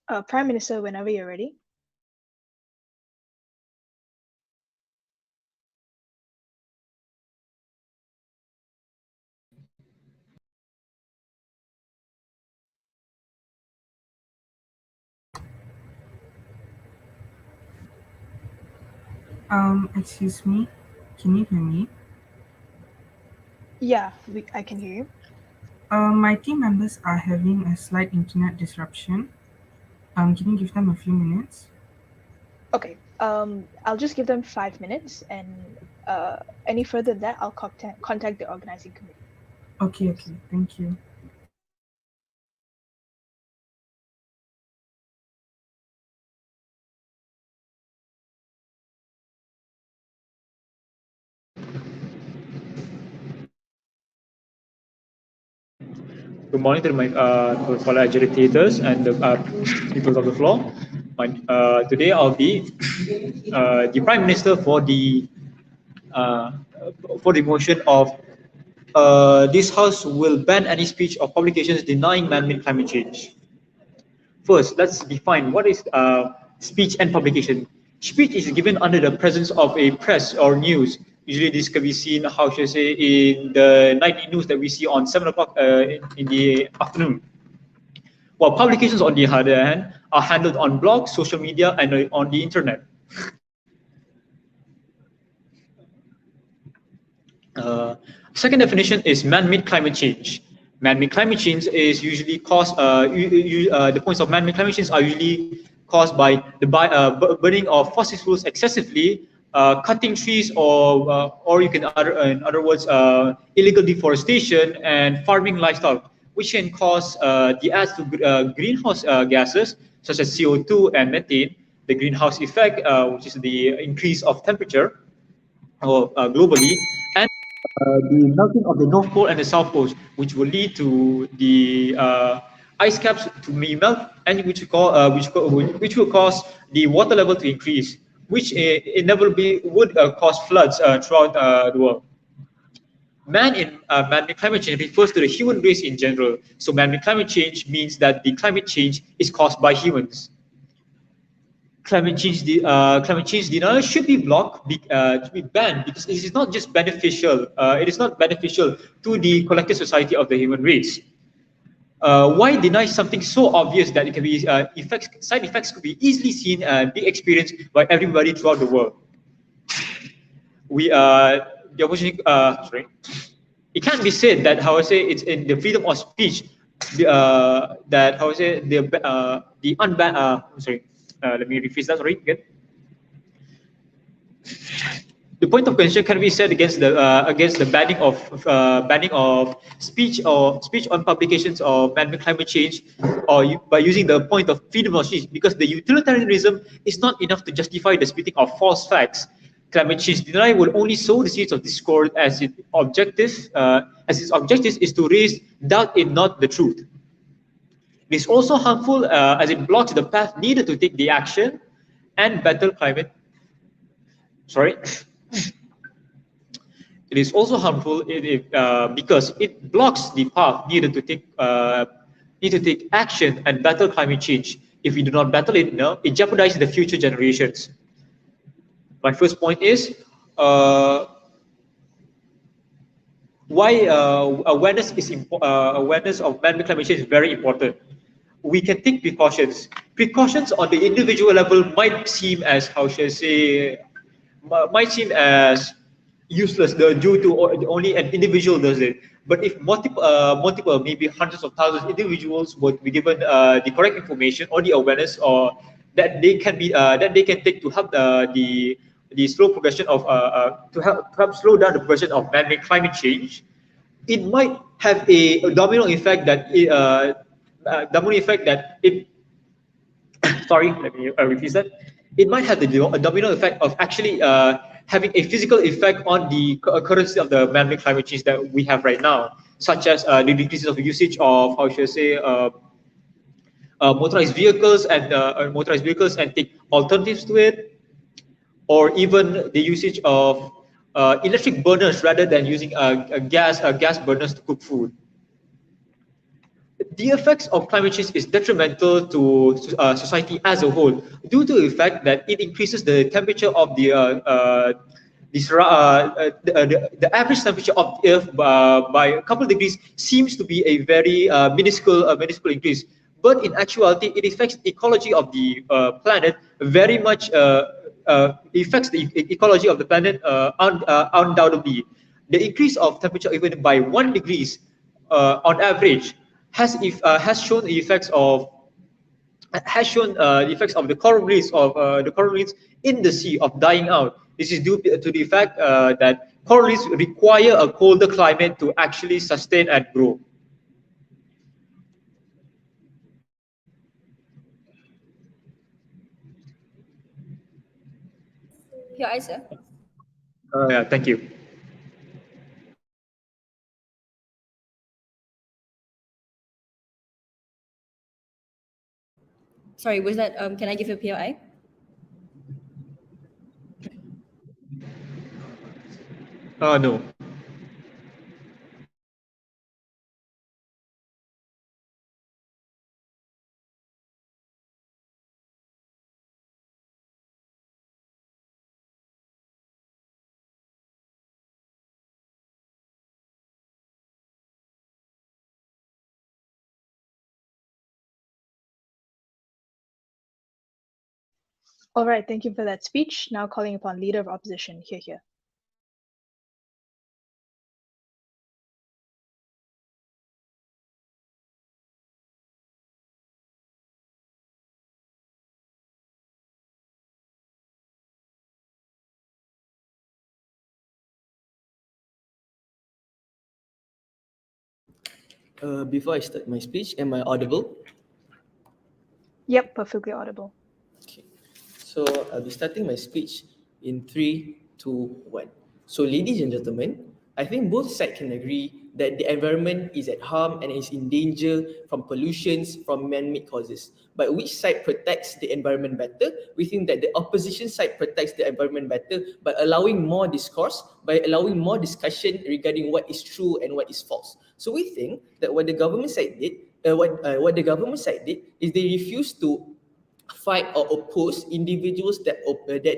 Prime Minister, whenever you're ready. Excuse me, can you hear me? Yeah, I can hear you. My team members are having a slight internet disruption. Can you give them a few minutes? Okay. I'll just give them 5 minutes, and any further than that, I'll contact the organizing committee. Okay, thank you. Good morning to my to fellow agitators and the people of the floor. Today I'll be the Prime Minister uh, for the motion of this House will ban any speech or publications denying man-made climate change. First, let's define what is speech and publication. Speech is given under the presence of a press or news. Usually, this can be seen, how should I say, in the nightly news that we see on 7 o'clock in the afternoon. While publications, on the other hand, are handled on blogs, social media, and on the internet. Second definition is man-made climate change. Man-made climate change is usually caused. The points of man-made climate change are usually caused by the burning of fossil fuels excessively, cutting trees, or you can in other words, illegal deforestation and farming lifestyle, which can cause the adds to greenhouse gases such as CO2 and methane. The greenhouse effect, which is the increase of temperature globally, and the melting of the North Pole and the South Pole, which will lead to the ice caps to be melt, and which will cause the water level to increase, which inevitably would cause floods throughout the world. Man-made climate change refers to the human race in general. So man-made climate change means that the climate change is caused by humans. Climate change denial should be blocked, to be banned, because it is not just beneficial. It is not beneficial to the collective society of the human race. Why deny something so obvious that it can be side effects could be easily seen and be experienced by everybody throughout the world? The opposition. Sorry. It can't be said that, how I say, it's in the freedom of speech that, how I say, the unban. Sorry. Let me rephrase that. Sorry again. The point of contention can be said against the banning of speech on publications of man-made climate change, or by using the point of freedom of speech, because the utilitarianism is not enough to justify the spitting of false facts. Climate change denial will only sow the seeds of discord, as its objective is to raise doubt in not the truth. It is also harmful as it blocks the path needed to take the action and battle climate. Sorry. It is also harmful because it blocks the path needed to take action and battle climate change. If we do not battle it now, it jeopardizes the future generations. My first point is why awareness of man-made climate change is very important. We can take precautions. Precautions on the individual level might seem as, how should I say, might seem as useless due to only an individual does it. But if multiple, maybe hundreds of thousands of individuals would be given the correct information or the awareness, or that they can take to help the slow progression of to help slow down the progression of man-made climate change, it might have a domino effect that it sorry, let me repeat that. It might have a domino effect of actually having a physical effect on the occurrence of the man-made climate change that we have right now, such as the decreases of usage of, how should I say, motorized vehicles and take alternatives to it, or even the usage of electric burners rather than using gas burners to cook food. the effects of climate change is detrimental to society as a whole due to the fact that it increases the temperature of the average temperature of the Earth by a couple of degrees seems to be a very minuscule increase. But in actuality, it affects the ecology of the planet very much. Affects the ecology of the planet undoubtedly. The increase of temperature even by 1 degrees on average has shown the effects of the coral reefs in the sea of dying out. This is due to the fact that coral reefs require a colder climate to actually sustain and grow. Yeah, Isa. Yeah, thank you. Sorry, was that, can I give a POI? No. All right, thank you for that speech. Now calling upon Leader of Opposition, here. Before I start my speech, am I audible? Yep, perfectly audible. Okay. So I'll be starting my speech in 3, 2, 1. So ladies and gentlemen, I think both sides can agree that the environment is at harm and is in danger from pollutions from man-made causes. But which side protects the environment better? We think that the opposition side protects the environment better by allowing more discourse, by allowing more discussion regarding what is true and what is false. So we think that what the government side did, is they refused to fight or oppose individuals that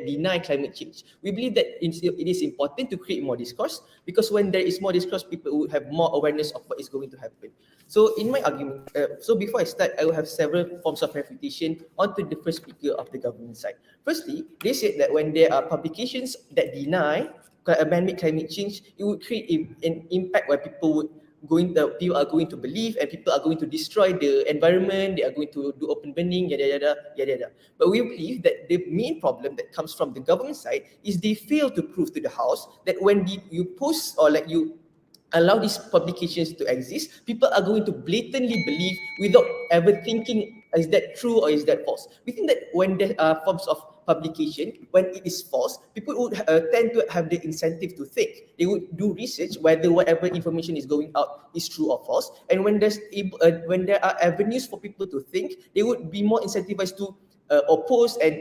deny climate change. We believe that it is important to create more discourse, because when there is more discourse, people will have more awareness of what is going to happen. So in my argument, so before I start, I will have several forms of refutation onto the first speaker of the government side. Firstly, they said that when there are publications that deny man-made climate change, it would create an impact where people are going to believe, and people are going to destroy the environment. They are going to do open burning, yada yada yada yada. But we believe that the main problem that comes from the government side is they fail to prove to the House that when you post or like you allow these publications to exist, people are going to blatantly believe without ever thinking, is that true or is that false? We think that when there are forms of publication, when it is false, people would tend to have the incentive to think. They would do research whether whatever information is going out is true or false. And when there are avenues for people to think, they would be more incentivized to oppose and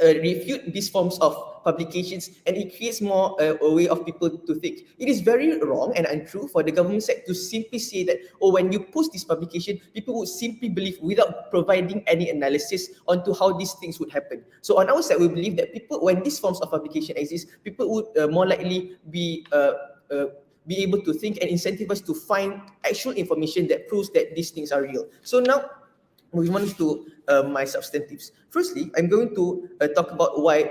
refute these forms of publications, and it creates more a way of people to think. It is very wrong and untrue for the government side to simply say that, oh, when you post this publication, people would simply believe without providing any analysis onto how these things would happen. So on our side, we believe that people, when these forms of publication exist, people would more likely be able to think and incentivized to find actual information that proves that these things are real. So now, moving on to my substantives. Firstly, I'm going to talk about why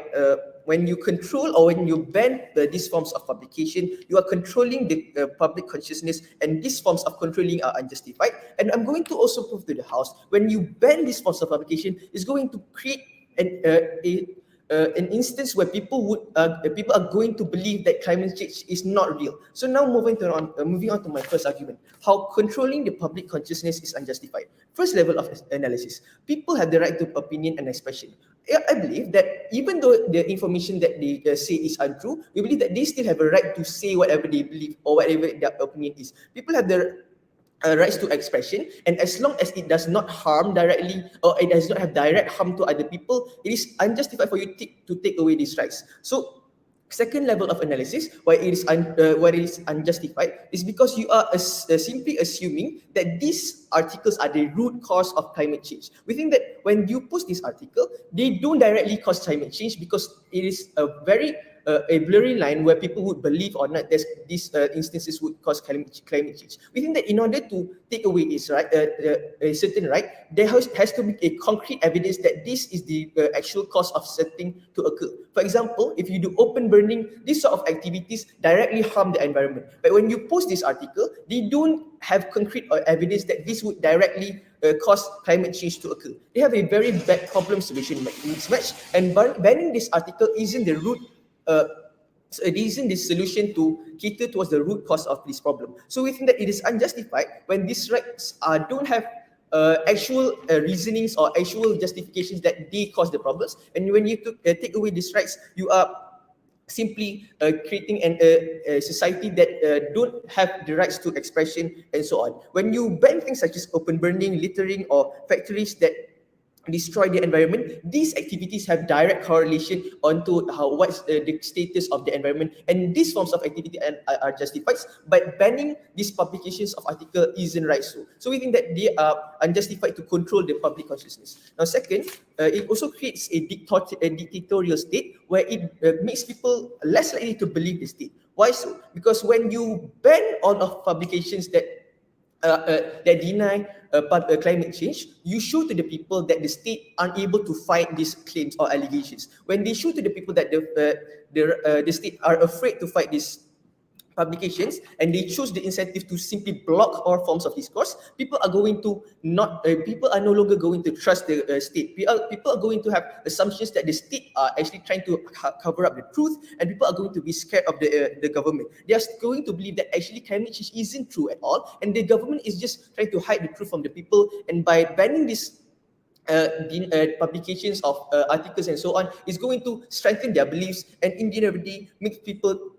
when you control or when you ban these forms of publication, you are controlling the public consciousness, and these forms of controlling are unjustified. And I'm going to also prove to the House, when you ban these forms of publication, it's going to create an instance where people are going to believe that climate change is not real. So now moving on to my first argument, how controlling the public consciousness is unjustified. First level of analysis, people have the right to opinion and expression. I believe that even though the information that they say is untrue, we believe that they still have a right to say whatever they believe or whatever their opinion is. People have the rights to expression, and as long as it does not harm directly or it does not have direct harm to other people, it is unjustified for you to take away these rights. So Second level of analysis, why it is unjustified, is because you are simply assuming that these articles are the root cause of climate change. We think that when you post this article, they don't directly cause climate change because it is a very a blurry line where people would believe or not that these instances would cause climate change. We think that in order to take away this right, a certain right, there has to be a concrete evidence that this is the actual cause of something to occur. For example, if you do open burning, these sort of activities directly harm the environment. But when you post this article, they don't have concrete evidence that this would directly cause climate change to occur. They have a very bad problem solution mismatch, and banning this article isn't the root. So it isn't the solution to cater towards the root cause of this problem. So we think that it is unjustified when these rights don't have actual reasonings or actual justifications that they cause the problems. And when you take away these rights, you are simply creating a society that don't have the rights to expression and so on. When you ban things such as open burning, littering, or factories that destroy the environment, these activities have direct correlation onto what's the status of the environment, and these forms of activity are justified, but banning these publications of article isn't right. So we think that they are unjustified to control the public consciousness. Now second, it also creates a dictatorial state where it makes people less likely to believe the state. Why so? Because when you ban all of publications that deny climate change, you show to the people that the state aren't able to fight these claims or allegations. When they show to the people that the state are afraid to fight these publications and they choose the incentive to simply block all forms of discourse, people are going to people are no longer going to trust the state. People are going to have assumptions that the state are actually trying to cover up the truth, and people are going to be scared of the government. They are going to believe that actually climate change isn't true at all, and the government is just trying to hide the truth from the people. And by banning this publications of articles and so on, is going to strengthen their beliefs, and in the end of the day make people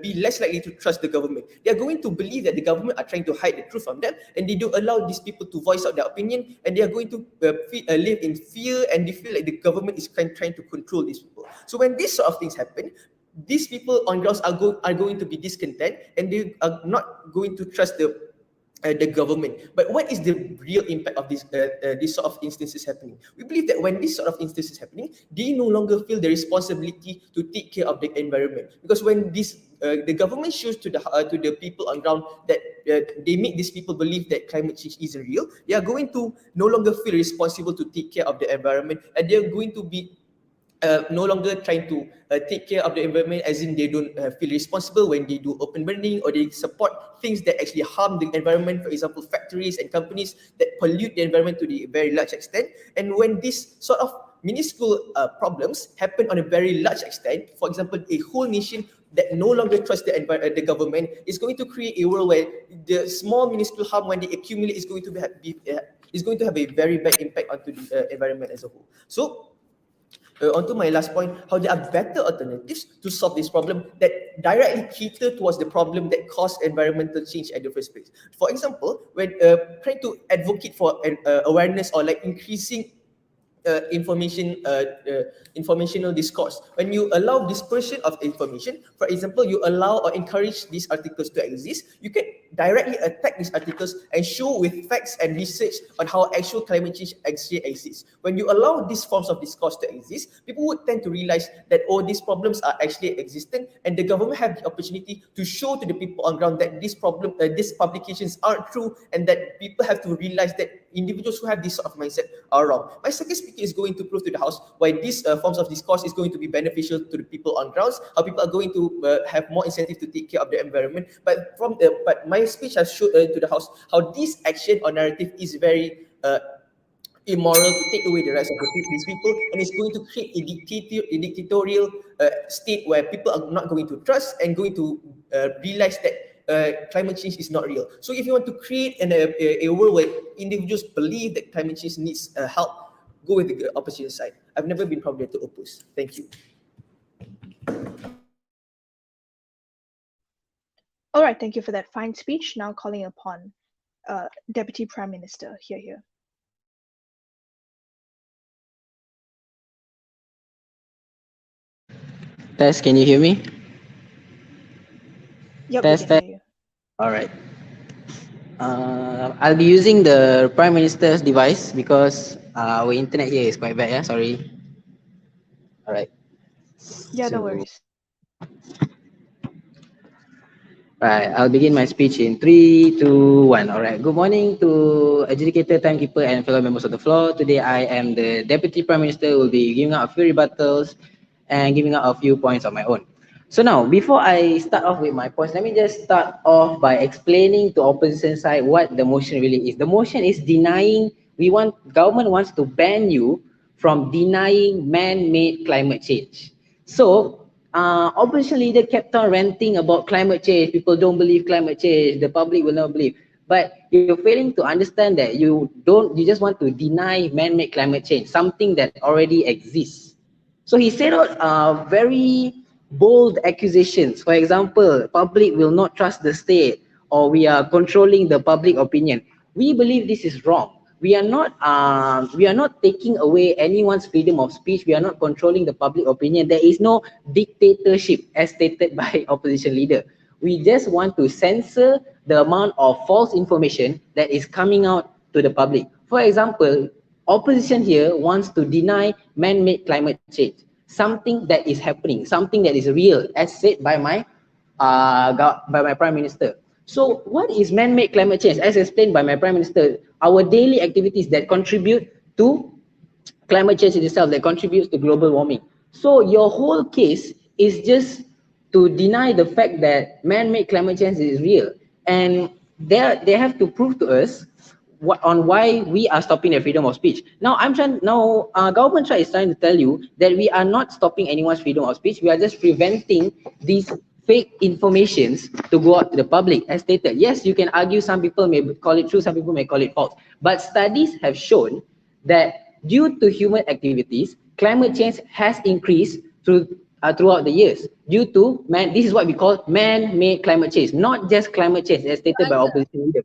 be less likely to trust the government. They are going to believe that the government are trying to hide the truth from them, and they don't allow these people to voice out their opinion, and they are going to live in fear, and they feel like the government is trying to control these people. So when these sort of things happen, these people on grounds are going to be discontent, and they are not going to trust the government. But what is the real impact of this sort of instances happening? We believe that when this sort of instances happening, they no longer feel the responsibility to take care of the environment, because when the government shows to the people on ground that they make these people believe that climate change isn't real, they are going to no longer feel responsible to take care of the environment, and they are going to be no longer trying to take care of the environment, as in they don't feel responsible when they do open burning, or they support things that actually harm the environment, for example factories and companies that pollute the environment to the very large extent. And when these sort of minuscule problems happen on a very large extent, for example a whole nation that no longer trusts the government, is going to create a world where the small minuscule harm, when they accumulate, is going to have a very bad impact onto the environment as a whole. So onto my last point, how there are better alternatives to solve this problem that directly cater towards the problem that caused environmental change at the first place. For example, when trying to advocate for awareness, or like increasing informational discourse, when you allow dispersion of information, for example you allow or encourage these articles to exist, you can directly attack these articles and show with facts and research on how actual climate change actually exists. When you allow these forms of discourse to exist, people would tend to realize that these problems are actually existent, and the government have the opportunity to show to the people on ground that these publications aren't true, and that people have to realize that individuals who have this sort of mindset are wrong. My second speaker is going to prove to the House why these forms of discourse is going to be beneficial to the people on grounds, how people are going to have more incentive to take care of the environment. But my speech has shown to the House how this action or narrative is very immoral to take away the rights of these people, and it's going to create a dictatorial state where people are not going to trust and going to realize that climate change is not real. So if you want to create a world where individuals believe that climate change needs help, go with the opposite side. I've never been probably to oppose. Thank you. All right, thank you for that fine speech. Now calling upon Deputy Prime Minister. Here. Test, can you hear me? Yep, we Test, can test. hear you. All right. I'll be using the Prime Minister's device because our internet here is quite bad. Yeah, sorry. All right. Yeah, no So, worries. right, I'll begin my speech in 3, 2, 1. All right. Good morning to adjudicator, timekeeper, and fellow members of the floor. Today, I am the Deputy Prime Minister who will be giving out a few rebuttals and giving out a few points of my own. So now, before I start off with my points, let me just start off by explaining to opposition side what the motion really is. The motion is denying, government wants to ban you from denying man-made climate change. So, opposition leader kept on ranting about climate change. People don't believe climate change. The public will not believe. But you're failing to understand that you just want to deny man-made climate change, something that already exists. So he said out very bold accusations. For example, public will not trust the state, or we are controlling the public opinion. We believe this is wrong. We are not taking away anyone's freedom of speech. We are not controlling the public opinion. There is no dictatorship as stated by opposition leader. We just want to censor the amount of false information that is coming out to the public. For example, opposition here wants to deny man-made climate change, something that is happening, something that is real, as said by my prime minister. So what is man-made climate change? As explained by my prime minister, our daily activities that contribute to climate change itself, that contributes to global warming. So your whole case is just to deny the fact that man-made climate change is real, and they have to prove to us on why we are stopping the freedom of speech. Now government is trying to tell you that we are not stopping anyone's freedom of speech. We are just preventing these fake informations to go out to the public. As stated, yes, you can argue, some people may call it true, some people may call it false, but studies have shown that due to human activities, climate change has increased throughout the years due to this is what we call man-made climate change, not just climate change as stated by opposition leader.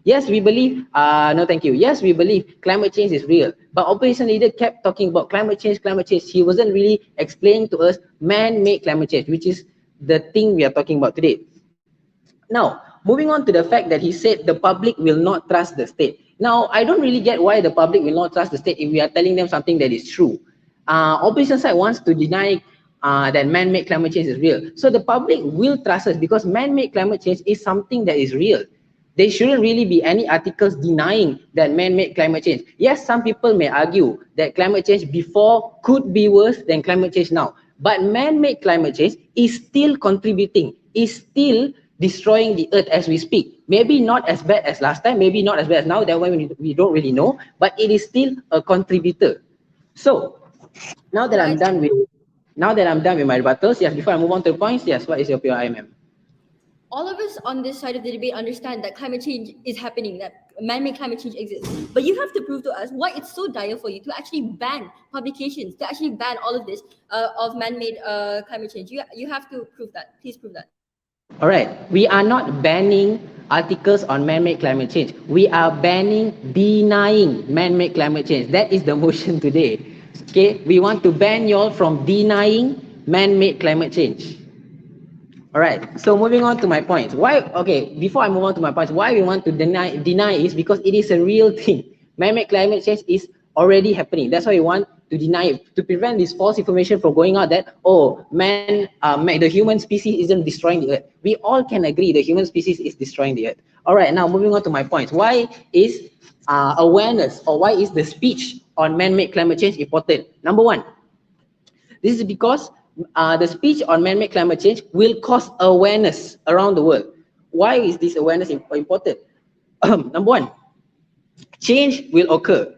Yes, we believe, no thank you. Yes, we believe climate change is real. But opposition leader kept talking about climate change, climate change. He wasn't really explaining to us man-made climate change, which is the thing we are talking about today. Now, moving on to the fact that he said the public will not trust the state. Now, I don't really get why the public will not trust the state if we are telling them something that is true. Opposition side wants to deny that man-made climate change is real. So the public will trust us because man-made climate change is something that is real. There shouldn't really be any articles denying that man-made climate change. Yes, some people may argue that climate change before could be worse than climate change now. But man-made climate change is still contributing, is still destroying the earth as we speak. Maybe not as bad as last time, maybe not as bad as now, that one we don't really know, but it is still a contributor. So now that I'm done with my rebuttals, yes, before I move on to the points, yes, what is your PIMM? All of us on this side of the debate understand that climate change is happening, that man-made climate change exists. But you have to prove to us why it's so dire for you to actually ban publications, to actually ban all of this of man-made climate change. You have to prove that. Please prove that. All right, we are not banning articles on man-made climate change. We are denying man-made climate change. That is the motion today. Okay, we want to ban you all from denying man-made climate change. All right, so moving on to my points. Before I move on to my points, why we want to deny is because it is a real thing. Man-made climate change is already happening. That's why we want to deny it, to prevent this false information from going out that, the human species isn't destroying the earth. We all can agree the human species is destroying the earth. All right, now moving on to my points. Why is awareness, or why is the speech on man-made climate change important? Number one, this is because the speech on man-made climate change will cause awareness around the world. Why is this awareness important? Number one, change will occur.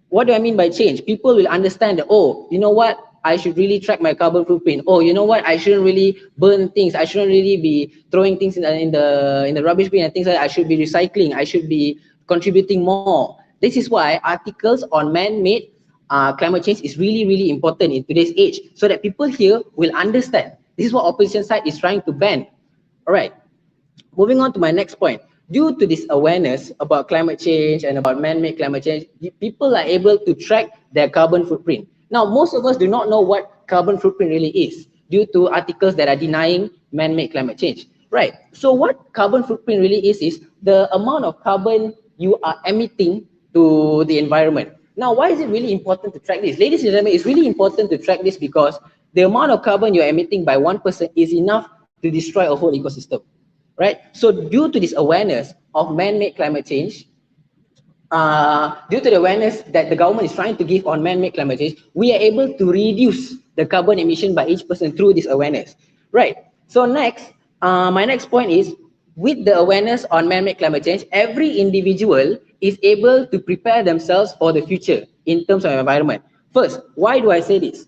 What do I mean by change? People will understand that, oh, you know what? I should really track my carbon footprint. Oh, you know what? I shouldn't really burn things. I shouldn't really be throwing things in the rubbish bin and things like that. I should be recycling. I should be contributing more. This is why articles on man-made climate change is really, really important in today's age, so that people here will understand. This is what opposition side is trying to ban. All right. Moving on to my next point. Due to this awareness about climate change and about man-made climate change, people are able to track their carbon footprint. Now, most of us do not know what carbon footprint really is. due to articles that are denying man-made climate change. Right. So what carbon footprint really is the amount of carbon you are emitting to the environment. Now, why is it really important to track this? Ladies and gentlemen, it's really important to track this because the amount of carbon you're emitting by one person is enough to destroy a whole ecosystem, right? So due to this awareness of man-made climate change, due to the awareness that the government is trying to give on man-made climate change, we are able to reduce the carbon emission by each person through this awareness, right? So next, my next point is, with the awareness on man-made climate change, every individual is able to prepare themselves for the future in terms of environment. First, why do I say this?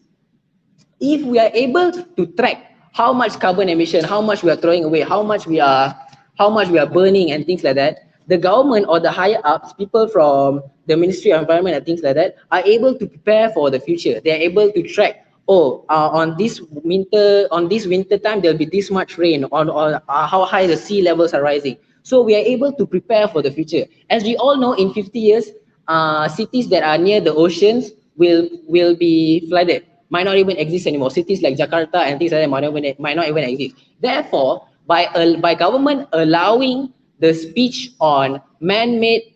If we are able to track how much carbon emission, how much we are throwing away, how much we are burning and things like that, the government or the higher ups, people from the Ministry of Environment and things like that, are able to prepare for the future. They are able to track, on this winter time there'll be this much rain, on how high the sea levels are rising. So we are able to prepare for the future. As we all know, in 50 years, cities that are near the oceans will be flooded, might not even exist anymore. Cities like Jakarta and things like that might not even exist. Therefore, by government allowing the speech on man-made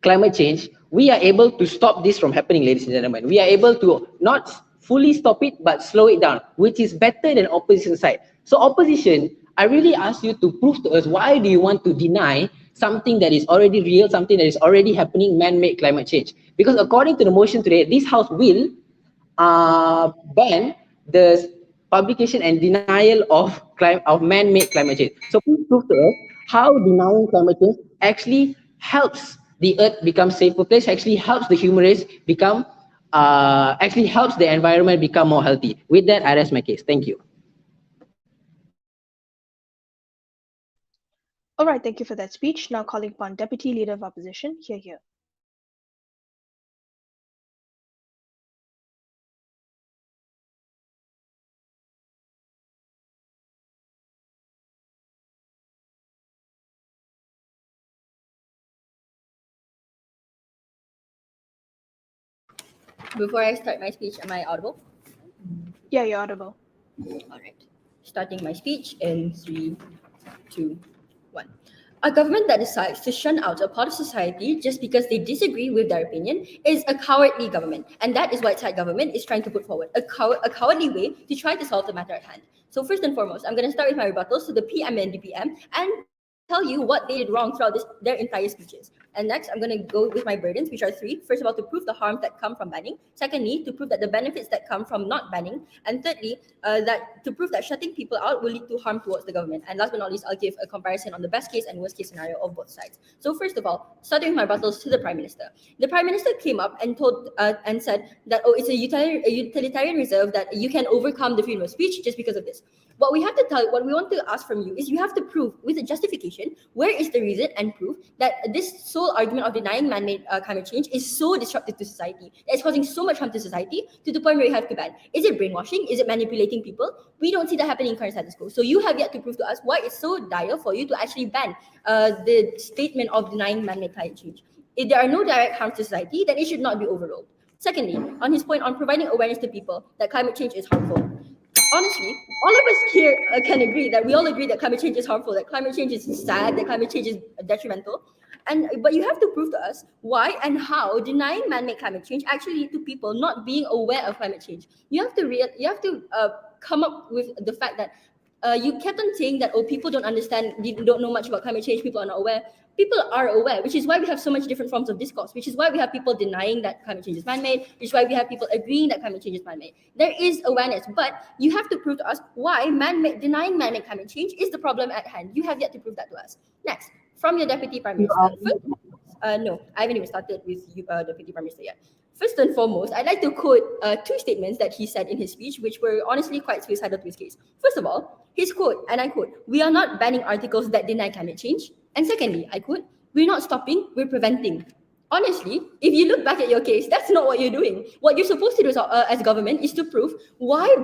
climate change, we are able to stop this from happening, ladies and gentlemen. We are able to not fully stop it, but slow it down, which is better than opposition side. So opposition, I really ask you to prove to us, why do you want to deny something that is already real, something that is already happening, man-made climate change? Because according to the motion today, this house will ban the publication and denial of man-made climate change. So please prove to us how denying climate change actually helps the earth become safer place, actually helps the human race become, actually helps the environment become more healthy. With that, I rest my case. Thank you. All right, thank you for that speech. Now calling upon Deputy Leader of Opposition, here. Before I start my speech, am I audible? Yeah, you're audible. All right. Starting my speech in 3, 2, 1. A government that decides to shun out a part of society just because they disagree with their opinion is a cowardly government. And that is what side government is trying to put forward, a cowardly way to try to solve the matter at hand. So first and foremost, I'm going to start with my rebuttals to the PM and DPM and tell you what they did wrong throughout their entire speeches. And next, I'm going to go with my burdens, which are 3. First of all, to prove the harms that come from banning. Secondly, to prove that the benefits that come from not banning. And thirdly, that to prove that shutting people out will lead to harm towards the government. And last but not least, I'll give a comparison on the best case and worst case scenario of both sides. So first of all, starting with my battles to the Prime Minister. The Prime Minister came up and told and said that, it's a utilitarian reserve that you can overcome the freedom of speech just because of this. What we want to ask from you is you have to prove with a justification where is the reason and proof that this sole argument of denying man-made climate change is so disruptive to society, that it's causing so much harm to society to the point where you have to ban. Is it brainwashing? Is it manipulating people? We don't see that happening in current status quo. So you have yet to prove to us why it's so dire for you to actually ban the statement of denying man-made climate change. If there are no direct harms to society, then it should not be overruled. Secondly, on his point on providing awareness to people that climate change is harmful. Honestly, all of us here can agree that we all agree that climate change is harmful, that climate change is sad, that climate change is detrimental. But you have to prove to us why and how denying man-made climate change actually lead to people not being aware of climate change. You have to come up with the fact that you kept on saying that, people don't understand, don't know much about climate change, people are not aware. People are aware, which is why we have so much different forms of discourse, which is why we have people denying that climate change is man-made, which is why we have people agreeing that climate change is man-made. There is awareness, but you have to prove to us why denying man-made climate change is the problem at hand. You have yet to prove that to us. Next, from your Deputy Prime Minister. No, I haven't even started with you, Deputy Prime Minister yet. First and foremost, I'd like to quote 2 statements that he said in his speech, which were honestly quite suicidal to his case. First of all, his quote, and I quote, "We are not banning articles that deny climate change." And secondly, I quote, "We're not stopping, we're preventing." honestly, if you look back at your case, that's not what you're doing. What you're supposed to do as government is to prove why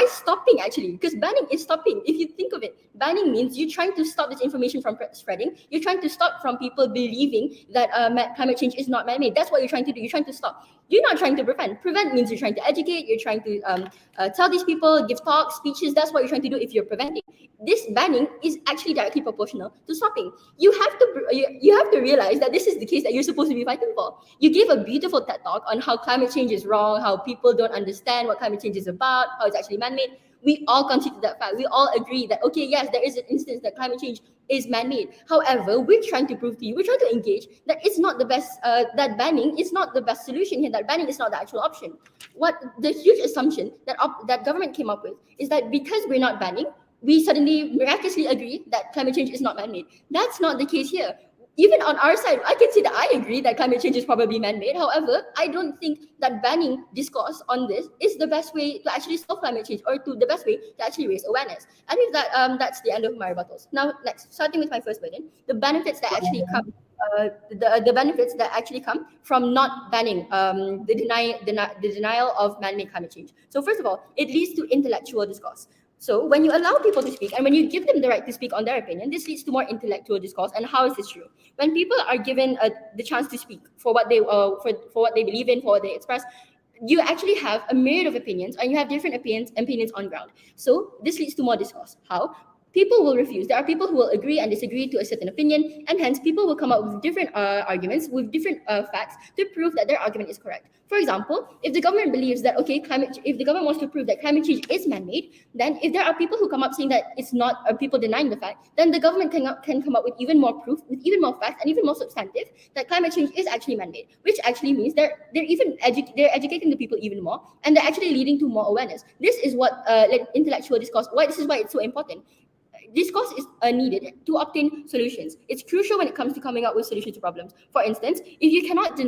stopping actually, because banning is stopping. If you think of it, banning means you're trying to stop this information from spreading. You're trying to stop from people believing that climate change is not man-made. That's what you're trying to do. You're trying to stop. You're not trying to prevent. Prevent means you're trying to educate. You're trying to tell these people, give talks, speeches. That's what you're trying to do if you're preventing. This banning is actually directly proportional to stopping. You have to realize that this is the case that you're supposed to be fighting for. You gave a beautiful TED talk on how climate change is wrong, how people don't understand what climate change is about, how it's actually man-made. We all concede that fact. We all agree that, okay, yes, there is an instance that climate change is man-made. However, we're trying to prove to you, we're trying to engage that it's not the best, that banning is not the best solution here, that banning is not the actual option. What the huge assumption that government came up with is that because we're not banning, we suddenly miraculously agree that climate change is not man-made. That's not the case here. Even on our side, I can say that I agree that climate change is probably man-made. However, I don't think that banning discourse on this is the best way to actually solve climate change, or the best way to actually raise awareness. And with that, that's the end of my rebuttals. Now, next, starting with my first burden, the benefits that actually come. The benefits that actually come from not banning the denial of man-made climate change. So first of all, it leads to intellectual discourse. So when you allow people to speak and when you give them the right to speak on their opinion, this leads to more intellectual discourse. And how is this true? When people are given the chance to speak for what they for what they believe in, for what they express, you actually have a myriad of opinions, and you have different opinions on ground. So this leads to more discourse. How? People will refuse. There are people who will agree and disagree to a certain opinion, and hence people will come up with different arguments, with different facts to prove that their argument is correct. For example, if the government believes that, okay, if the government wants to prove that climate change is man-made, then if there are people who come up saying that it's not, people denying the fact, then the government can come up with even more proof, with even more facts, and even more substantive that climate change is actually man-made, which actually means they're educating the people even more, and they're actually leading to more awareness. This is what intellectual discourse. This is why it's so important. Discourse is needed to obtain solutions. It's crucial when it comes to coming up with solutions to problems. For instance, if you cannot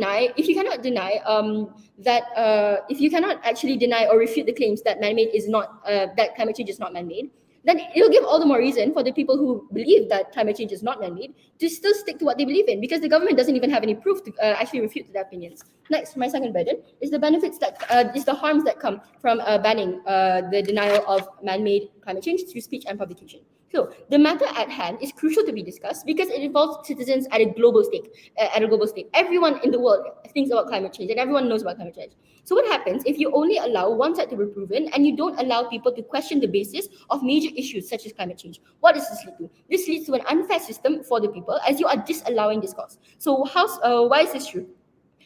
actually deny or refute the claims that man-made is not that climate change is not man-made, then it'll give all the more reason for the people who believe that climate change is not man-made to still stick to what they believe in, because the government doesn't even have any proof to actually refute their opinions. Next, my second burden is the benefits is the harms that come from banning the denial of man-made climate change through speech and publication. So the matter at hand is crucial to be discussed because it involves citizens at a global stake. Everyone in the world thinks about climate change, and everyone knows about climate change. So what happens if you only allow one side to be proven and you don't allow people to question the basis of major issues such as climate change? What does this lead to? This leads to an unfair system for the people, as you are disallowing discourse. So why is this true?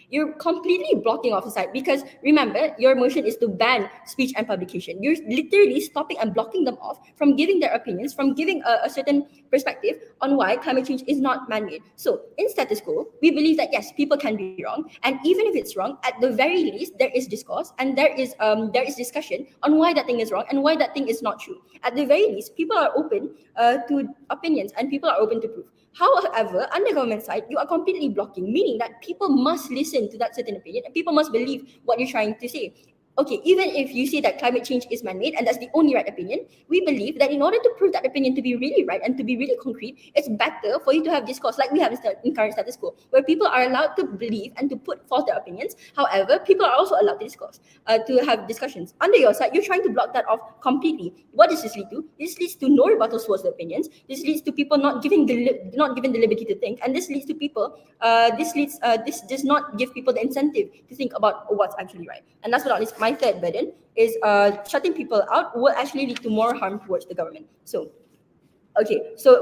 You're completely blocking off the side, because remember, your motion is to ban speech and publication. You're literally stopping and blocking them off from giving their opinions, from giving a certain perspective on why climate change is not man-made. So in status quo, we believe that yes, people can be wrong, and even if it's wrong, at the very least there is discourse and there is discussion on why that thing is wrong and why that thing is not true. At the very least, people are open to opinions and people are open to proof. However, on the government side, you are completely blocking, meaning that people must listen to that certain opinion and people must believe what you're trying to say. Okay, even if you say that climate change is man-made and that's the only right opinion, we believe that in order to prove that opinion to be really right and to be really concrete, it's better for you to have discourse like we have in current status quo, where people are allowed to believe and to put forth their opinions. However, people are also allowed to discuss, to have discussions. Under your side, you're trying to block that off completely. What does this lead to? This leads to no rebuttals towards the opinions. This leads to people not given the liberty to think, and this leads to people. This does not give people the incentive to think about what's actually right. And that's what my third burden is. Shutting people out will actually lead to more harm towards the government. So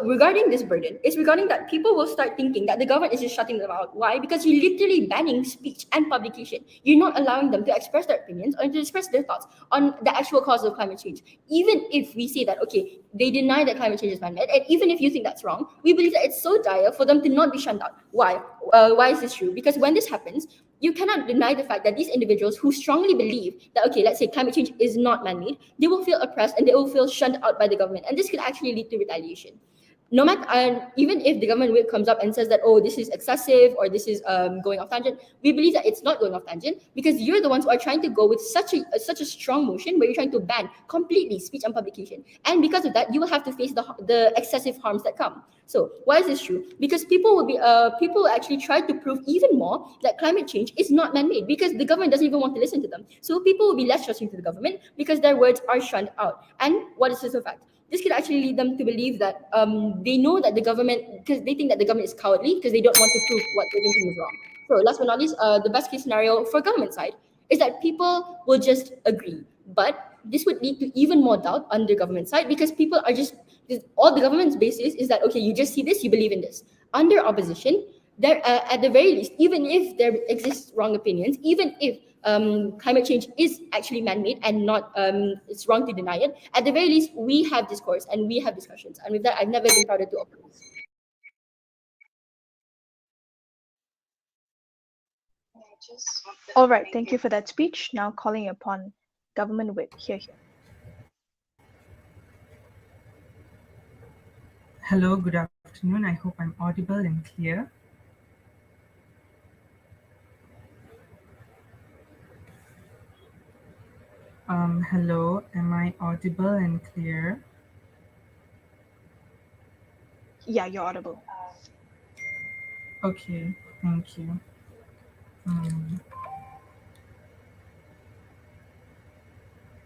regarding this burden, it's regarding that people will start thinking that the government is just shutting them out. Why? Because you're literally banning speech and publication. You're not allowing them to express their opinions or to express their thoughts on the actual cause of climate change. Even if we say that, okay, they deny that climate change is man-made, and even if you think that's wrong, we believe that it's so dire for them to not be shunned out. Why? Why is this true? Because when this happens, you cannot deny the fact that these individuals who strongly believe that, okay, let's say climate change is not man-made, they will feel oppressed and they will feel shunned out by the government. And this could actually lead to retaliation. no matter, even if the government whip comes up and says that, oh, this is excessive or this is going off tangent, we believe that it's not going off tangent because you're the ones who are trying to go with such a strong motion where you're trying to ban completely speech and publication, and because of that, you will have to face the excessive harms that come. So why is this true? Because people will actually try to prove even more that climate change is not man-made because the government doesn't even want to listen to them. So people will be less trusting to the government because their words are shunned out. And what is this a fact? This could actually lead them to believe that they know that the government, because they think that the government is cowardly because they don't want to prove what they're thinking is wrong. So last but not least, the best case scenario for government side is that people will just agree. But this would lead to even more doubt on the government side because people are just, all the government's basis is that, okay, you just see this, you believe in this. Under opposition, there at the very least, even if there exists wrong opinions, even if climate change is actually man-made and not it's wrong to deny it, at the very least we have discourse and we have discussions, and with that I've never been prouder to oppose. All right, thank you for that speech. Now calling upon Government Whip. Here. Hello, good afternoon. I hope I'm audible and clear. Hello, am I audible and clear? Yeah, you're audible. Okay, thank you.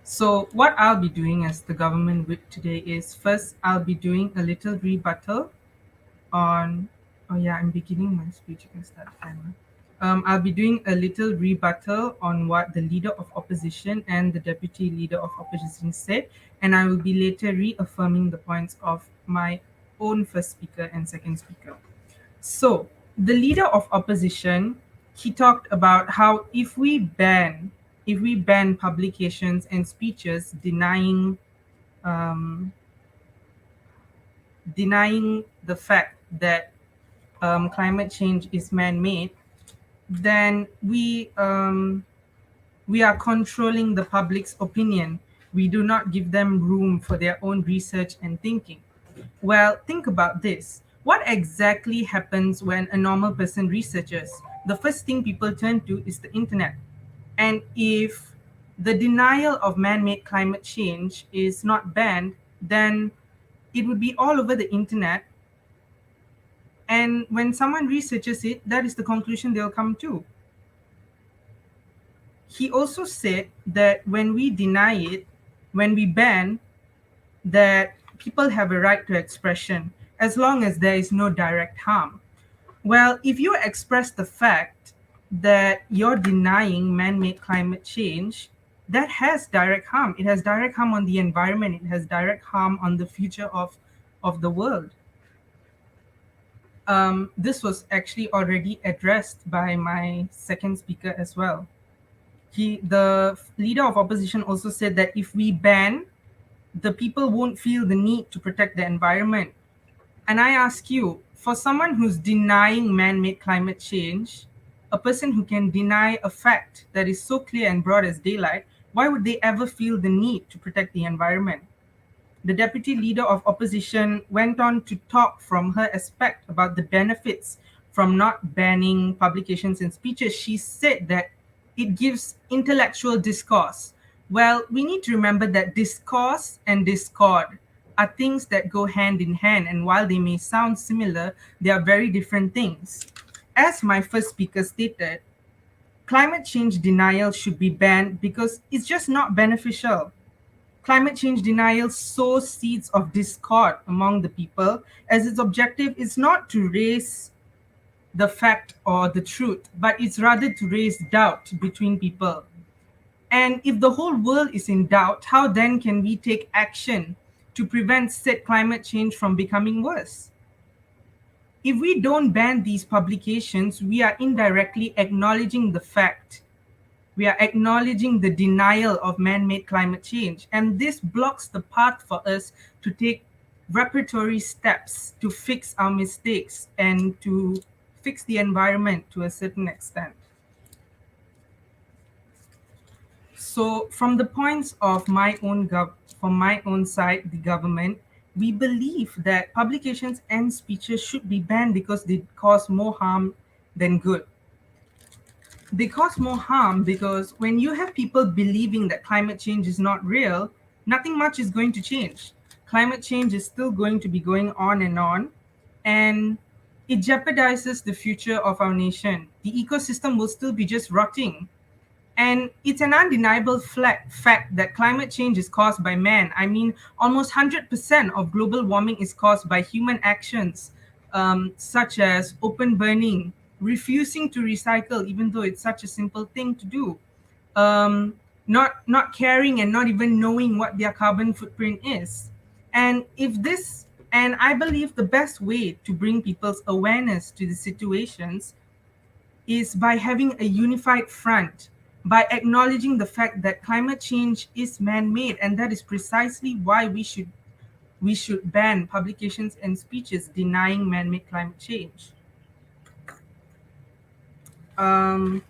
So what I'll be doing as the government whip today is, first I'll be doing a little rebuttal on, oh yeah, I'm beginning my speech, you can start timer. I'll be doing a little rebuttal on what the leader of opposition and the deputy leader of opposition said, and I will be later reaffirming the points of my own first speaker and second speaker. So the leader of opposition, he talked about how if we ban publications and speeches denying the fact that climate change is man-made, then we are controlling the public's opinion. We do not give them room for their own research and thinking. Well, think about this. What exactly happens when a normal person researches? The first thing people turn to is the internet. And if the denial of man-made climate change is not banned, then it would be all over the internet. And when someone researches it, that is the conclusion they'll come to. He also said that when we deny it, when we ban, that people have a right to expression as long as there is no direct harm. Well, if you express the fact that you're denying man-made climate change, that has direct harm. It has direct harm on the environment. It has direct harm on the future of the world. This was actually already addressed by my second speaker as well. The leader of opposition also said that if we ban, the people won't feel the need to protect the environment. And I ask you, for someone who's denying man-made climate change, a person who can deny a fact that is so clear and broad as daylight, why would they ever feel the need to protect the environment? The deputy leader of opposition went on to talk from her aspect about the benefits from not banning publications and speeches. She said that it gives intellectual discourse. Well, we need to remember that discourse and discord are things that go hand in hand, and while they may sound similar, they are very different things. As my first speaker stated, climate change denial should be banned because it's just not beneficial. Climate change denial sows seeds of discord among the people, as its objective is not to raise the fact or the truth, but it's rather to raise doubt between people. And if the whole world is in doubt, how then can we take action to prevent said climate change from becoming worse? If we don't ban these publications, we are indirectly acknowledging the fact. We are acknowledging the denial of man-made climate change. And this blocks the path for us to take reparatory steps to fix our mistakes and to fix the environment to a certain extent. So from the points of from my own side, the government, we believe that publications and speeches should be banned because they cause more harm than good. They cause more harm because when you have people believing that climate change is not real, nothing much is going to change. Climate change is still going to be going on, and it jeopardizes the future of our nation. The ecosystem will still be just rotting. And it's an undeniable fact that climate change is caused by man. I mean, almost 100% of global warming is caused by human actions, such as open burning, refusing to recycle, even though it's such a simple thing to do, um, not caring and not even knowing what their carbon footprint is. And I believe the best way to bring people's awareness to the situations is by having a unified front, by acknowledging the fact that climate change is man-made, and that is precisely why we should ban publications and speeches denying man-made climate change. Um,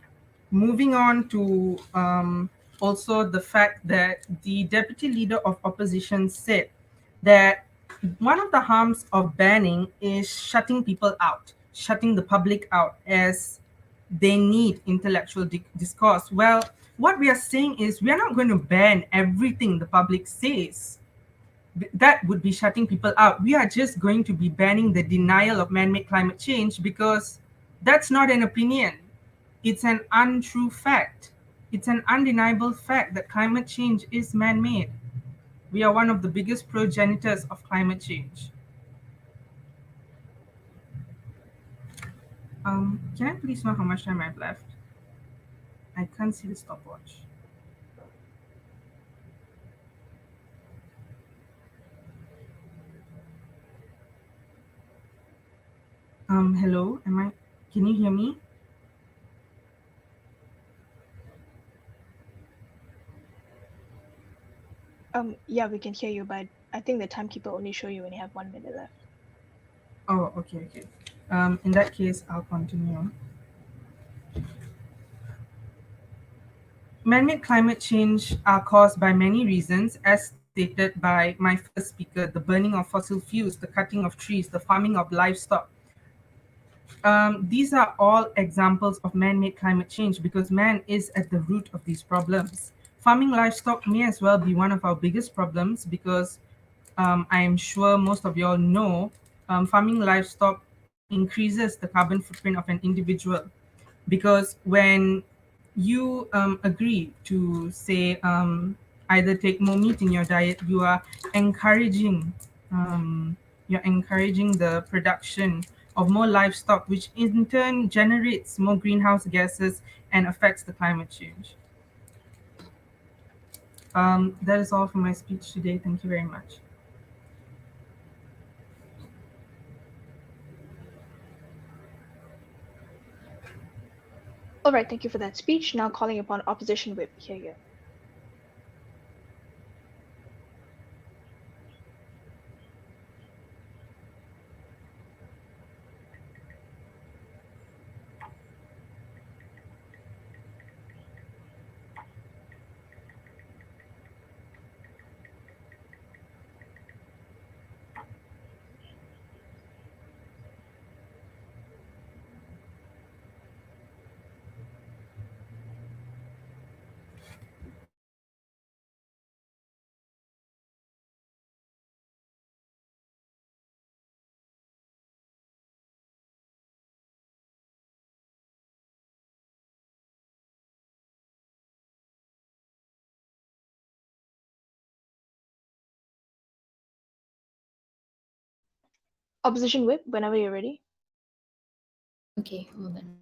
Moving on to also the fact that the deputy leader of opposition said that one of the harms of banning is shutting people out, shutting the public out, as they need intellectual discourse. Well, what we are saying is we are not going to ban everything the public says. That would be shutting people out. We are just going to be banning the denial of man-made climate change because that's not an opinion. It's an untrue fact. It's an undeniable fact that climate change is man-made. We are one of the biggest progenitors of climate change. Can I please know how much time I've left? I can't see the stopwatch. Hello, can you hear me? Yeah, we can hear you, but I think the timekeeper only show you when you have 1 minute left. Oh, okay. In that case, I'll continue. Man-made climate change are caused by many reasons, as stated by my first speaker: the burning of fossil fuels, the cutting of trees, the farming of livestock. These are all examples of man-made climate change because man is at the root of these problems. Farming livestock may as well be one of our biggest problems because I am sure most of you all know farming livestock increases the carbon footprint of an individual, because when you agree to say either take more meat in your diet, you are encouraging the production of more livestock, which in turn generates more greenhouse gases and affects the climate change. That is all for my speech today. Thank you very much. All right, thank you for that speech. Now calling upon opposition whip. Hear you. Opposition whip, whenever you're ready. Okay, hold on.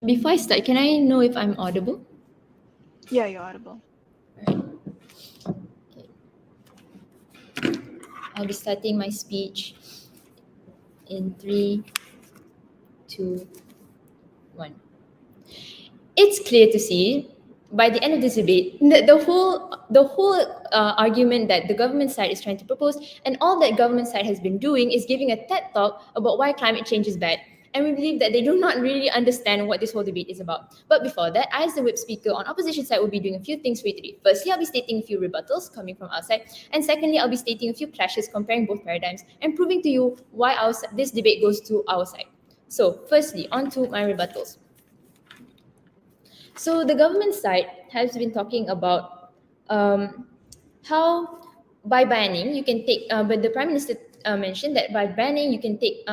Before I start, can I know if I'm audible? Yeah, you're audible. Okay. I'll be starting my speech in 3, 2, 1. It's clear to see by the end of this debate, the whole argument that the government side is trying to propose, and all that government side has been doing is giving a TED talk about why climate change is bad. And we believe that they do not really understand what this whole debate is about. But before that, I, as the whip speaker on opposition side, will be doing a few things for you today. Firstly, I'll be stating a few rebuttals coming from our side. And secondly, I'll be stating a few clashes comparing both paradigms and proving to you why this debate goes to our side. So firstly, on to my rebuttals. So the government side has been talking about how by banning you can take, but the Prime Minister mentioned that by banning you can take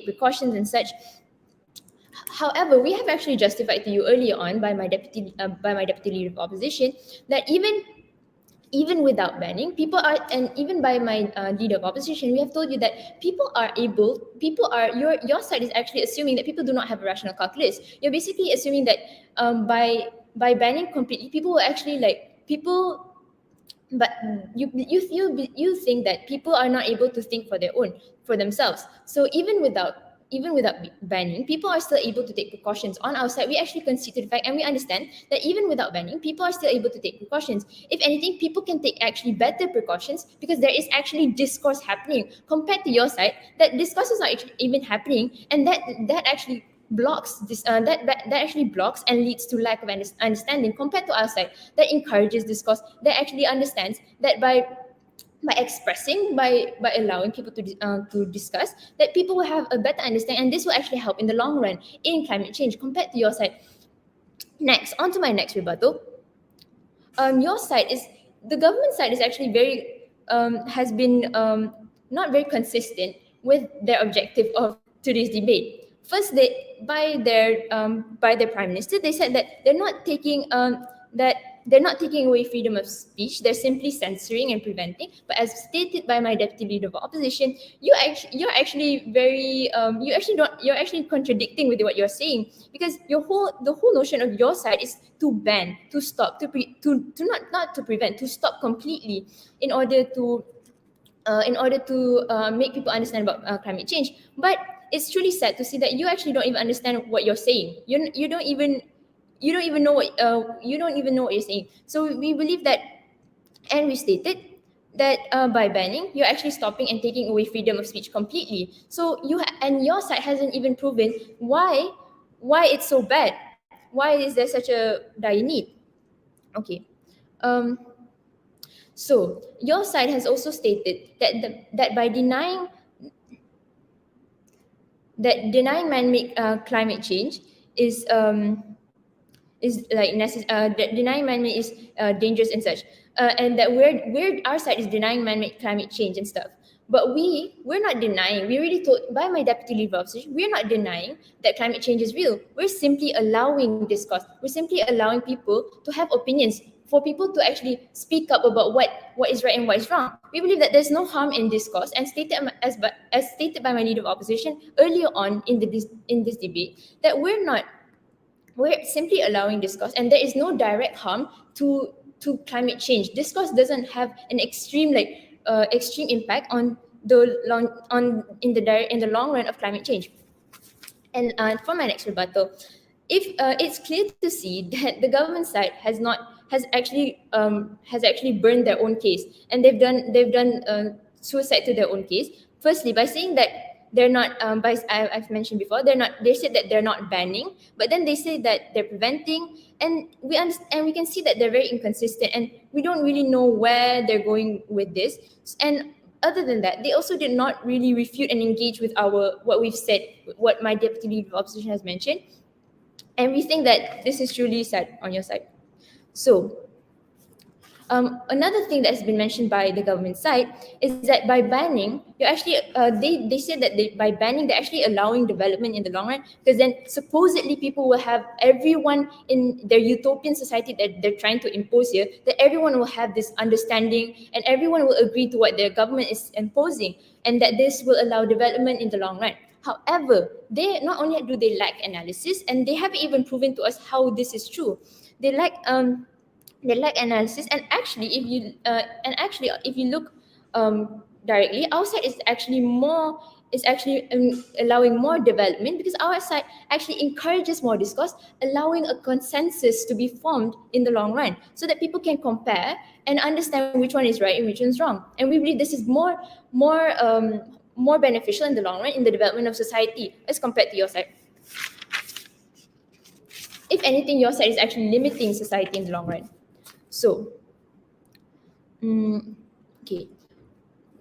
precautions and such. However, we have actually justified to you earlier on by my deputy leader of opposition that even without banning, people are, and even by my leader of opposition, we have told you that your side is actually assuming that people do not have a rational calculus. You're basically assuming that by banning completely, people will actually but you think that people are not able to think for themselves. So even without banning, people are still able to take precautions. On our side, we actually concede to the fact and we understand that even without banning, people are still able to take precautions. If anything, people can take actually better precautions because there is actually discourse happening. Compared to your side, that discourse is not even happening, and that actually blocks this that actually blocks and leads to lack of understanding. Compared to our side, that encourages discourse, that actually understands that by expressing, by allowing people to discuss, that people will have a better understanding, and this will actually help in the long run in climate change compared to your side. Next, on to my next rebuttal. The government side is actually very has been not very consistent with their objective of today's debate. First, by their Prime Minister, they said that they're not taking away freedom of speech. They're simply censoring and preventing. But as stated by my deputy leader of opposition, you're actually contradicting with what you're saying, because the whole notion of your side is to ban, to stop, not to prevent, to stop completely in order to make people understand about climate change. But it's truly sad to see that you actually don't even understand what you're saying. You don't even know what you're saying. So we believe that, and we stated that by banning, you're actually stopping and taking away freedom of speech completely. So and your side hasn't even proven why it's so bad. Why is there such a dire need? Okay. So your side has also stated that by denying man-made climate change is that denying man-made is dangerous and such, and that our side is denying man-made climate change and stuff. But we're not denying. We already told by my deputy leader of opposition, we're not denying that climate change is real. We're simply allowing discourse. We're simply allowing people to have opinions, for people to actually speak up about what is right and what is wrong. We believe that there's no harm in discourse, and stated as stated by my leader of opposition earlier on in this debate, that we're simply allowing discourse, and there is no direct harm to climate change. Discourse doesn't have an extreme impact on in the long run of climate change. And for my next rebuttal, if it's clear to see that the government side has actually burned their own case, and they've done suicide to their own case. Firstly, by saying that they're not, I've mentioned before, they said that they're not banning, but then they say that they're preventing, and we can see that they're very inconsistent, and we don't really know where they're going with this. And other than that, they also did not really refute and engage with what we've said, what my deputy leader of opposition has mentioned, and we think that this is truly sad on your side. So another thing that has been mentioned by the government side is that by banning, you're actually they said that by banning, they're actually allowing development in the long run, because then supposedly people will have, everyone in their utopian society that they're trying to impose here, that everyone will have this understanding and everyone will agree to what their government is imposing, and that this will allow development in the long run. However, they not only do they lack analysis, and they haven't even proven to us how this is true. They lack analysis, and actually if you look directly, our side is actually more is actually allowing more development, because our side actually encourages more discourse, allowing a consensus to be formed in the long run, so that people can compare and understand which one is right and which one's wrong. And we believe this is more beneficial in the long run in the development of society as compared to your side. If anything, your side is actually limiting society in the long run. So, okay.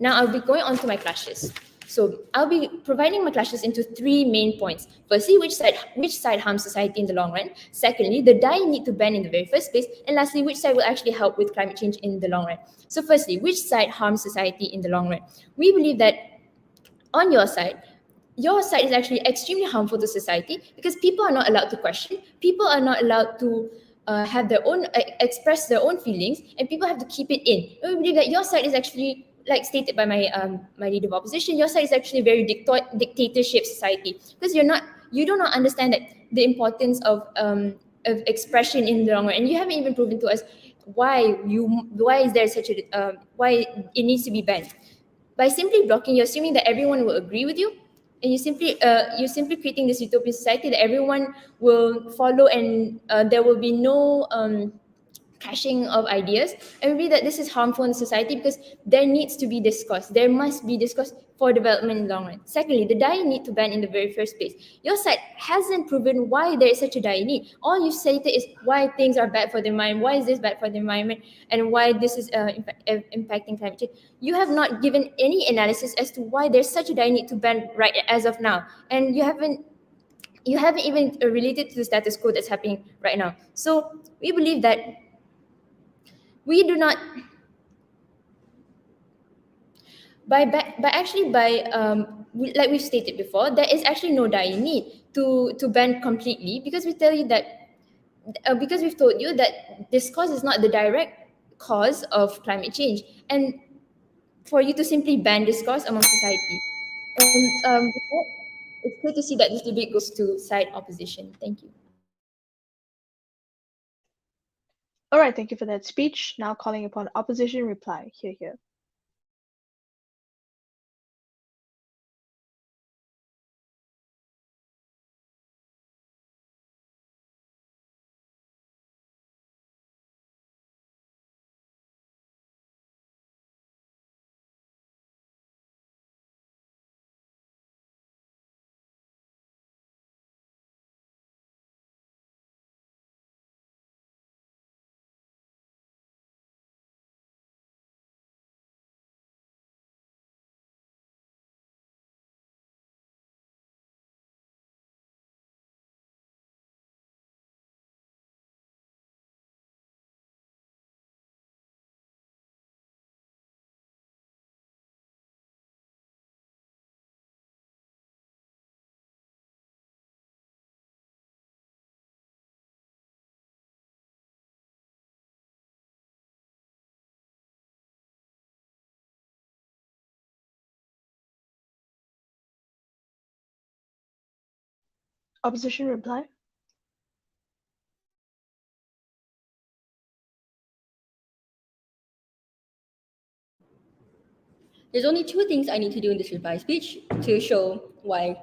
Now I'll be going on to my clashes. So I'll be providing my clashes into 3 main points. Firstly, which side harms society in the long run? Secondly, the die need to ban in the very first place. And lastly, which side will actually help with climate change in the long run? So firstly, which side harms society in the long run? We believe that on your side is actually extremely harmful to society, because people are not allowed to question, people are not allowed to have their own express their own feelings, and people have to keep it in. And we believe that your side is actually, like stated by my leader of opposition, your side is actually a very dictatorship society, because you do not understand that the importance of expression in the long run, and you haven't even proven to us why is there such a why it needs to be banned. By simply blocking, you're assuming that everyone will agree with you, and you're simply creating this utopian society that everyone will follow, and there will be no clashing of ideas. And we believe that this is harmful in society, because there needs to be discourse. There must be discourse for development in the long run. Secondly, the dire need to ban in the very first place. Your side hasn't proven why there is such a dire need. All you stated is why things are bad for the environment, why is this bad for the environment, and why this is impacting climate change. You have not given any analysis as to why there's such a dire need to ban right as of now. And you haven't even related to the status quo that's happening right now. So we believe that we do not by like we've stated before, there is actually no dire need to ban completely, because we tell you that because we've told you that this cause is not the direct cause of climate change, and for you to simply ban discourse among society. And with that, it's good to see that this debate goes to side opposition. Thank you. All right, thank you for that speech. Now calling upon opposition reply. Hear, hear. Opposition reply. There's only 2 things I need to do in this reply speech to show why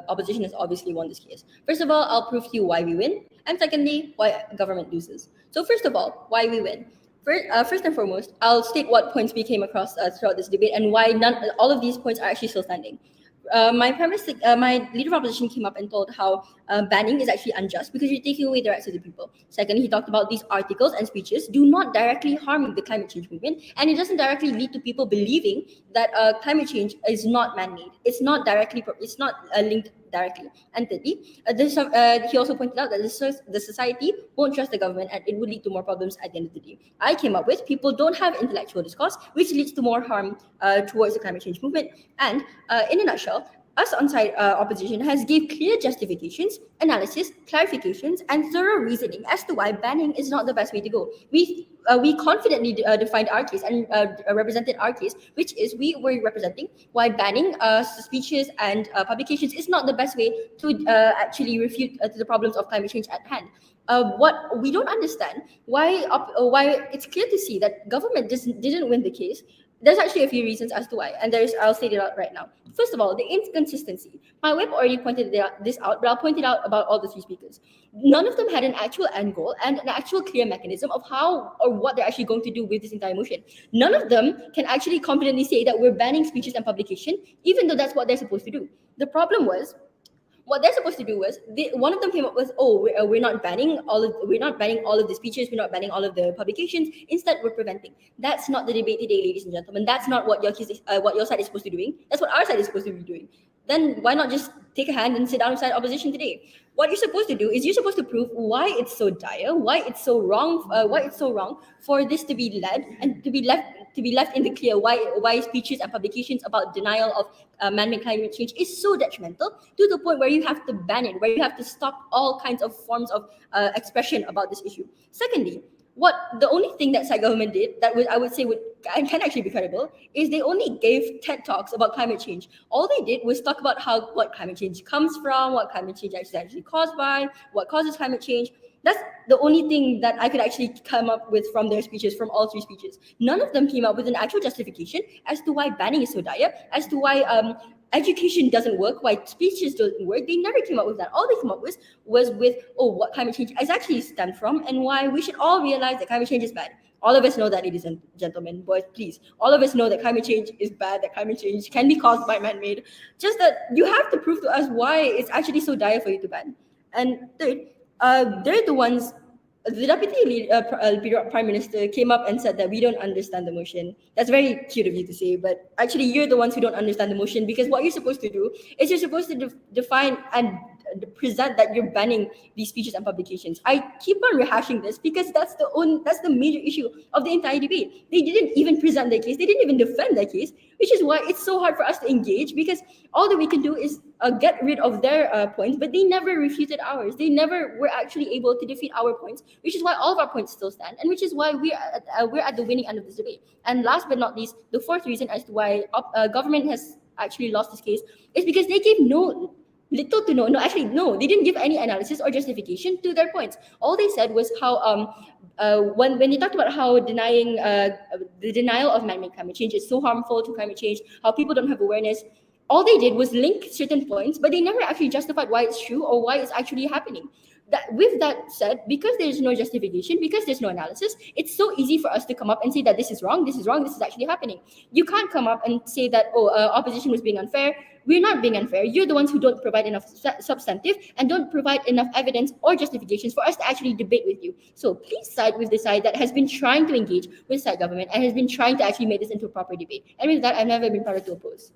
opposition has obviously won this case. First of all, I'll prove to you why we win, and secondly, why government loses. So first of all, why we win. First and foremost, I'll state what points we came across throughout this debate, and why all of these points are actually still standing. My leader of opposition came up and told how banning is actually unjust, because you're taking away the rights of the people. Secondly, he talked about these articles and speeches do not directly harm the climate change movement, and it doesn't directly lead to people believing that climate change is not man-made. It's not linked directly. And thirdly, he also pointed out that the society won't trust the government, and it would lead to more problems at the end of the day. I came up with people don't have intellectual discourse, which leads to more harm towards the climate change movement. And in a nutshell, us on-side opposition has gave clear justifications, analysis, clarifications, and thorough reasoning as to why banning is not the best way to go. We confidently defined our case and represented our case, which is we were representing why banning speeches and publications is not the best way to actually refute to the problems of climate change at hand. What we don't understand why it's clear to see that government didn't win the case There's actually a few reasons as to why, and I'll state it out right now. First of all, the inconsistency. My web already pointed this out, but I'll point it out about all the three speakers. None of them had an actual end goal and an actual clear mechanism of how or what they're actually going to do with this entire motion. None of them can actually confidently say that we're banning speeches and publication, even though that's what they're supposed to do. The problem was, what they're supposed to do was one of them came up with, oh, we're not banning all of the speeches, we're not banning all of the publications, instead we're preventing. That's not the debate today, ladies and gentlemen. That's not what your side is supposed to be doing. That's what our side is supposed to be doing. Then why not just take a hand and sit down beside opposition today? What you're supposed to do is you're supposed to prove why it's so dire, why it's so wrong for this to be led and to be left in the clear, why speeches and publications about denial of man-made climate change is so detrimental to the point where you have to ban it, where you have to stop all kinds of forms of expression about this issue. Secondly, the only thing that side government did that I would say can actually be credible is they only gave TED Talks about climate change. All they did was talk about what climate change comes from, what climate change is actually caused by, what causes climate change. That's the only thing that I could actually come up with from their speeches, from all three speeches. None of them came up with an actual justification as to why banning is so dire, as to why education doesn't work, why speeches don't work. They never came up with that. All they came up with was what climate change is actually stemmed from and why we should all realize that climate change is bad. All of us know that, ladies and gentlemen, boys, please. All of us know that climate change is bad, that climate change can be caused by man-made. Just that you have to prove to us why it's actually so dire for you to ban. And third, they're the ones. The deputy prime minister came up and said that we don't understand the motion. That's very cute of you to say, but actually you're the ones who don't understand the motion, because what you're supposed to do is you're supposed to define and present that you're banning these speeches and publications. I keep on rehashing this because that's the major issue of the entire debate. They didn't even present their case. They didn't even defend their case, which is why it's so hard for us to engage, because all that we can do is get rid of their points, but they never refuted ours. They never were actually able to defeat our points, which is why all of our points still stand, and which is why we're at the winning end of this debate. And last but not least, the fourth reason as to why government has actually lost this case is because they gave they didn't give any analysis or justification to their points. All they said was how when they talked about how denying the denial of man-made climate change is so harmful to climate change, how people don't have awareness, all they did was link certain points, but they never actually justified why it's true or why it's actually happening. With that said, because there's no justification, because there's no analysis, it's so easy for us to come up and say that this is wrong, this is actually happening. You can't come up and say that, opposition was being unfair. We're not being unfair. You're the ones who don't provide enough substantive and don't provide enough evidence or justifications for us to actually debate with you. So please side with the side that has been trying to engage with side government and has been trying to actually make this into a proper debate. And with that, I've never been proud to oppose.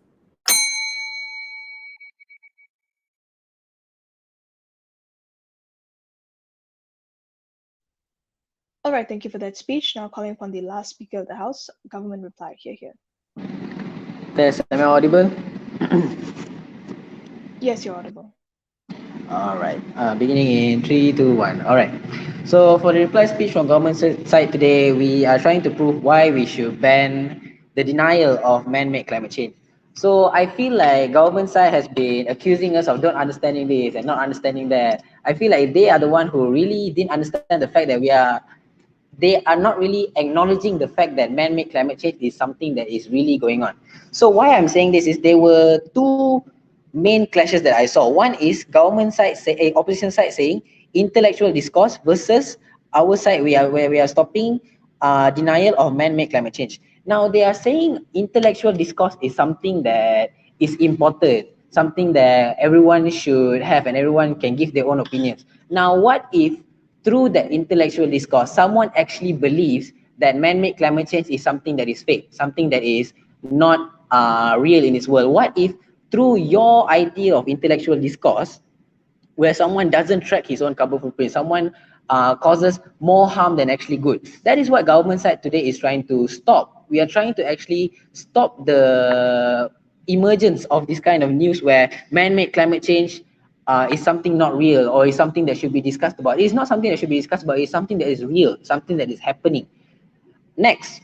All right, thank you for that speech. Now calling upon the last speaker of the House, government reply. Here. Am I audible? Yes, you're audible. All right, beginning in 3, 2, 1. All right. So for the reply speech from government side today, we are trying to prove why we should ban the denial of man-made climate change. So I feel like government side has been accusing us of not understanding this and not understanding that. I feel like they are the one who really didn't understand the fact that they are not really acknowledging the fact that man-made climate change is something that is really going on. So why I'm saying this is there were two main clashes that I saw. One is government side, opposition side saying intellectual discourse versus our side where we are stopping denial of man-made climate change. Now they are saying intellectual discourse is something that is important, something that everyone should have and everyone can give their own opinions. Now what if through that intellectual discourse, someone actually believes that man-made climate change is something that is fake, something that is not real in this world? What if through your idea of intellectual discourse, where someone doesn't track his own carbon footprint, someone causes more harm than actually good? That is what government side today is trying to stop. We are trying to actually stop the emergence of this kind of news where man-made climate change is something not real or is something that should be discussed about. It's not something that should be discussed about, it's something that is real, something that is happening. Next,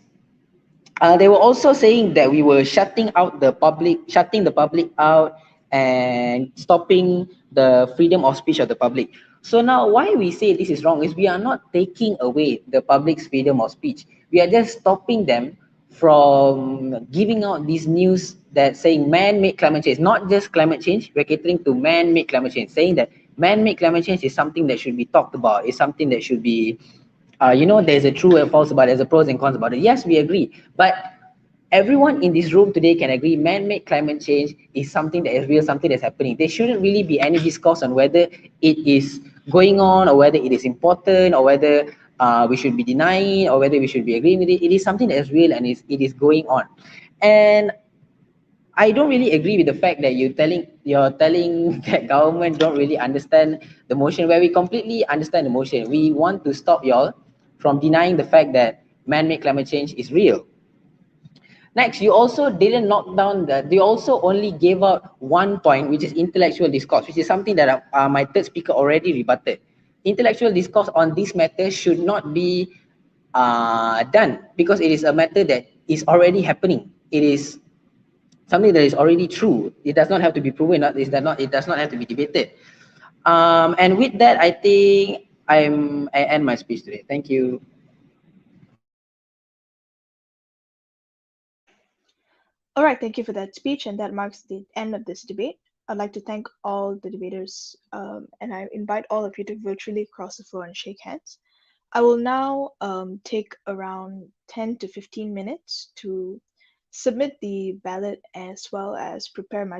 they were also saying that we were shutting the public out and stopping the freedom of speech of the public. So now why we say this is wrong is we are not taking away the public's freedom of speech. We are just stopping them from giving out these news that saying man-made climate change, not just climate change, we're catering to man-made climate change, saying that man-made climate change is something that should be talked about, is something that should be, there's a true and false about it, there's a pros and cons about it. Yes, we agree, but everyone in this room today can agree man-made climate change is something that is real, something that's happening. There shouldn't really be any discourse on whether it is going on or whether it is important or whether we should be denying or whether we should be agreeing with it. It is something that is real and it is going on. And I don't really agree with the fact that you're telling that government don't really understand the motion, where we completely understand the motion. We want to stop y'all from denying the fact that man-made climate change is real. Next, you also didn't knock down they also only gave out one point, which is intellectual discourse, which is something that my third speaker already rebutted. Intellectual discourse on this matter should not be done because it is a matter that is already happening. It is something that is already true. It does not have to be proven. It does not have to be debated. And with that, I think I end my speech today. Thank you. All right, thank you for that speech, and that marks the end of this debate. I'd like to thank all the debaters, and I invite all of you to virtually cross the floor and shake hands. I will now take around 10 to 15 minutes to submit the ballot as well as prepare my